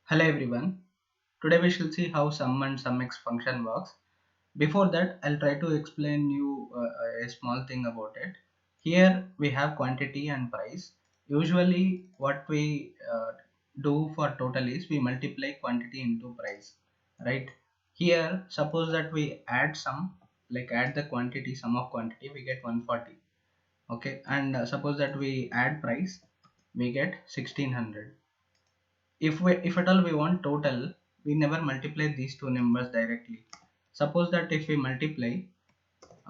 Hello everyone. Today we shall see how sum and SUMX function works. Before that, I'll try to explain you a small thing about it. Here we have quantity and price. Usually what we do for total is we multiply quantity into price, right? Here suppose that we add sum, like add the quantity, sum of quantity, we get 140. Okay, and suppose that we add price, we get 1600. If at all we want total, we never multiply these two numbers directly. Suppose that if we multiply,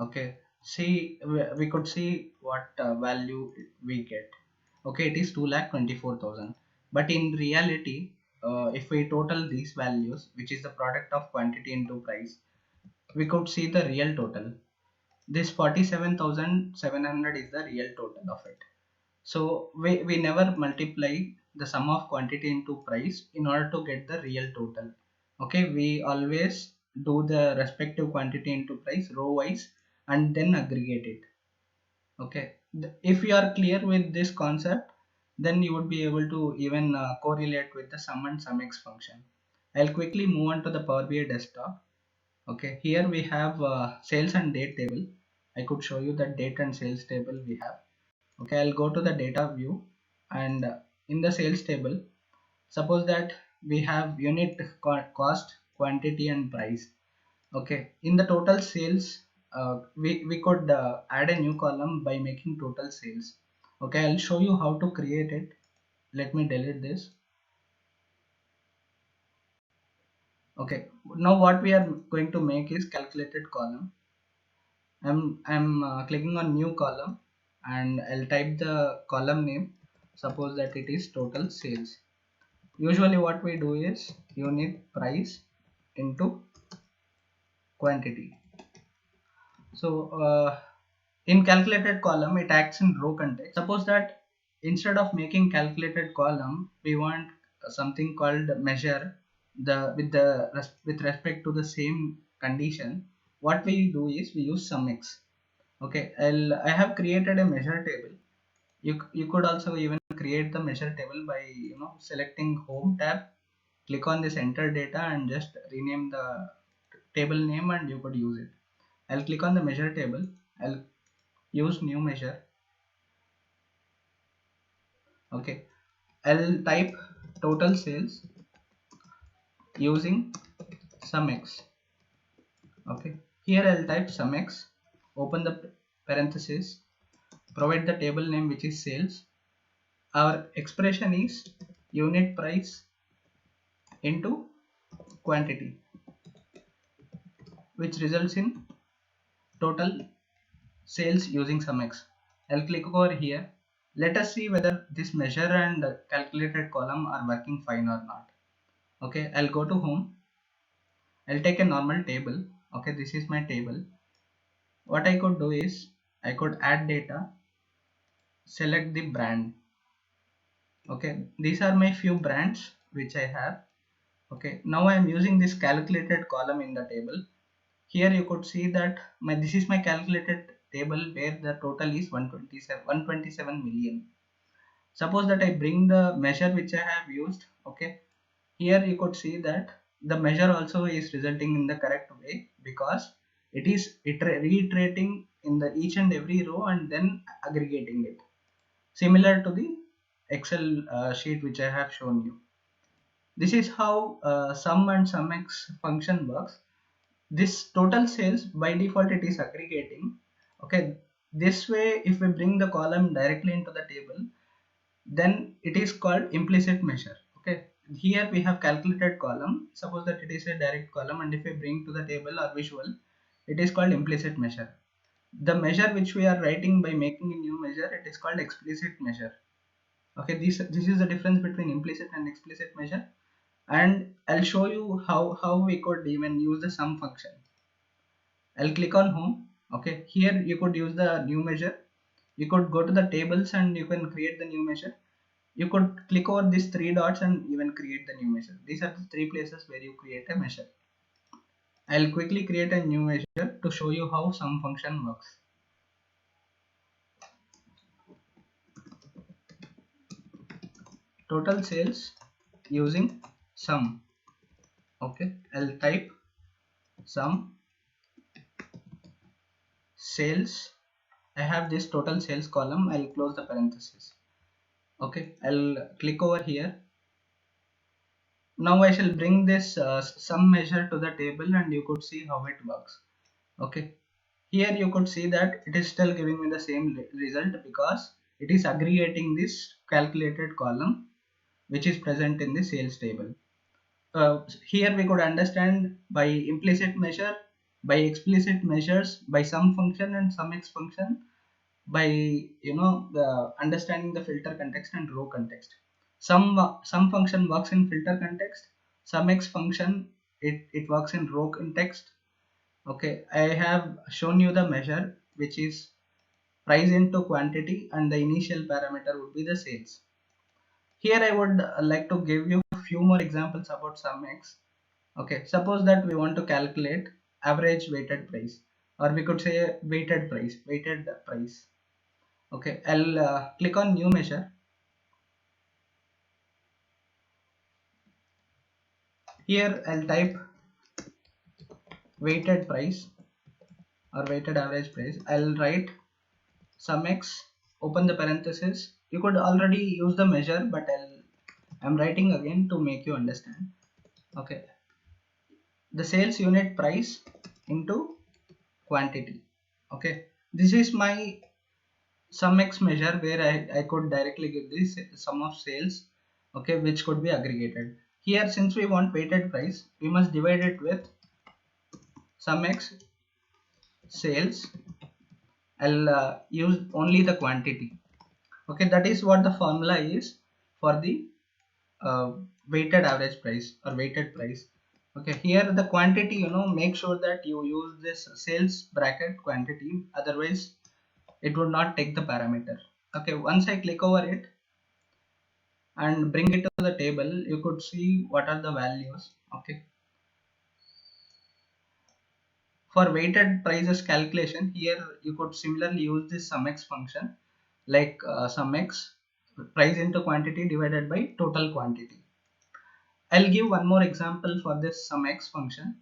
okay, see, we could see what value we get. Okay, it is 2,24,000, but in reality, if we total these values, which is the product of quantity into price, we could see the real total. This 47,700 is the real total of it. So we never multiply the sum of quantity into price in order to get the real total. Okay, we always do the respective quantity into price row wise and then aggregate it. Okay, if you are clear with this concept, then you would be able to even correlate with the sum and SUMX function. I'll quickly move on to the Power BI desktop. Okay, here we have sales and date table. I could show you the date and sales table we have. Okay, I'll go to the data view, and in the sales table, suppose that we have unit cost, quantity and price. Okay, in the total sales, we could add a new column by making total sales. Okay, I'll show you how to create it. Let me delete this. Okay, now what we are going to make is calculated column. I'm clicking on new column, and I'll type the column name. Suppose that it is total sales. Usually what we do is unit price into quantity. So in calculated column, it acts in row context. Suppose that instead of making calculated column, we want something called measure with respect to the same condition. What we do is we use SUMX. Okay, I have created a measure table. You could also even create the measure table by selecting home tab, click on this enter data and just rename the table name and you could use it. I'll click on the measure table. I'll use new measure. Okay, I'll type total sales using SUMX. Okay, here I'll type SUMX, open the parenthesis, provide the table name which is sales. Our expression is unit price into quantity, which results in total sales using SUMX. I'll click over here. Let us see whether this measure and calculated column are working fine or not. Okay, I'll go to home. I'll take a normal table. Okay, this is my table. What I could do is I could add data, select the brand. Okay, these are my few brands which I have. Okay, now I am using this calculated column in the table. Here you could see that this is my calculated table where the total is 127 million. Suppose that I bring the measure which I have used. Okay, here you could see that the measure also is resulting in the correct way because it is reiterating in the each and every row and then aggregating it, similar to the Excel sheet which I have shown you. This is how sum and SUMX function works. This total sales, by default it is aggregating. Okay, this way if we bring the column directly into the table, then it is called implicit measure. Okay, here we have calculated column. Suppose that it is a direct column, and if we bring to the table or visual, it is called implicit measure. The measure which we are writing by making a new measure, it is called explicit measure. Okay, this is the difference between implicit and explicit measure, and I'll show you how we could even use the sum function. I'll click on home. Okay, here you could use the new measure. You could go to the tables and you can create the new measure. You could click over these three dots and even create the new measure. These are the three places where you create a measure. I'll quickly create a new measure to show you how sum function works. Total sales using sum. Okay, I'll type sum sales. I have this total sales column. I'll close the parenthesis. Okay, I'll click over here. Now I shall bring this sum measure to the table and you could see how it works. Okay, here you could see that it is still giving me the same result because it is aggregating this calculated column which is present in the sales table. Here we could understand by implicit measure, by explicit measures, by sum function and SUMX function, by the understanding the filter context and row context. Sum function works in filter context. SUMX function it works in row context. Okay, I have shown you the measure which is price into quantity and the initial parameter would be the sales. Here I would like to give you a few more examples about SUMX. Okay, suppose that we want to calculate average weighted price, or we could say weighted price. Okay, I'll click on new measure. Here I'll type weighted price or weighted average price. I'll write SUMX, open the parenthesis. You could already use the measure, but I'm writing again to make you understand. Okay, the sales unit price into quantity. Okay, this is my SUMX measure where I could directly give this sum of sales, okay, which could be aggregated. Here, since we want weighted price, we must divide it with SUMX sales. I'll use only the quantity. Okay, that is what the formula is for the uh, weighted average price or weighted price. Okay, here the quantity, make sure that you use this sales bracket quantity, otherwise it would not take the parameter. Okay, once I click over it and bring it to the table, you could see what are the values. Okay, for weighted prices calculation, here you could similarly use this SUMX function, like SUMX price into quantity divided by total quantity. I'll give one more example for this SUMX function.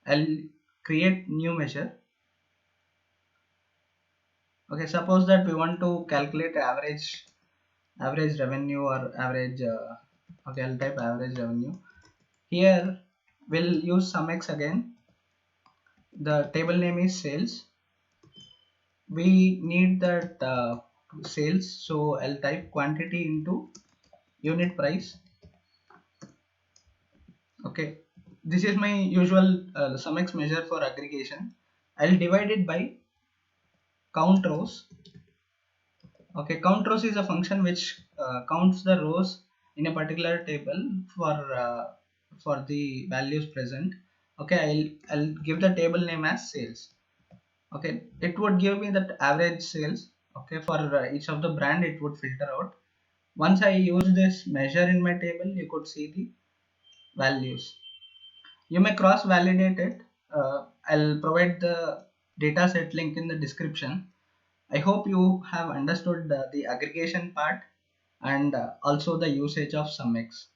I'll create new measure. Okay, suppose that we want to calculate average revenue or average okay, I'll type average revenue. Here we'll use SUMX again. The table name is sales. We need that sales, so I'll type quantity into unit price. Okay, this is my usual SUMX measure for aggregation. I'll divide it by count rows. Okay, count rows is a function which counts the rows in a particular table for the values present. Okay, I'll give the table name as sales. Okay, it would give me that average sales. Okay, for each of the brand it would filter out. Once I use this measure in my table, you could see the values. You may cross validate it. I'll provide the dataset link in the description. I hope you have understood the aggregation part and also the usage of SUMX.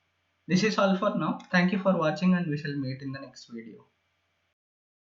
This is all for now. Thank you for watching and we shall meet in the next video.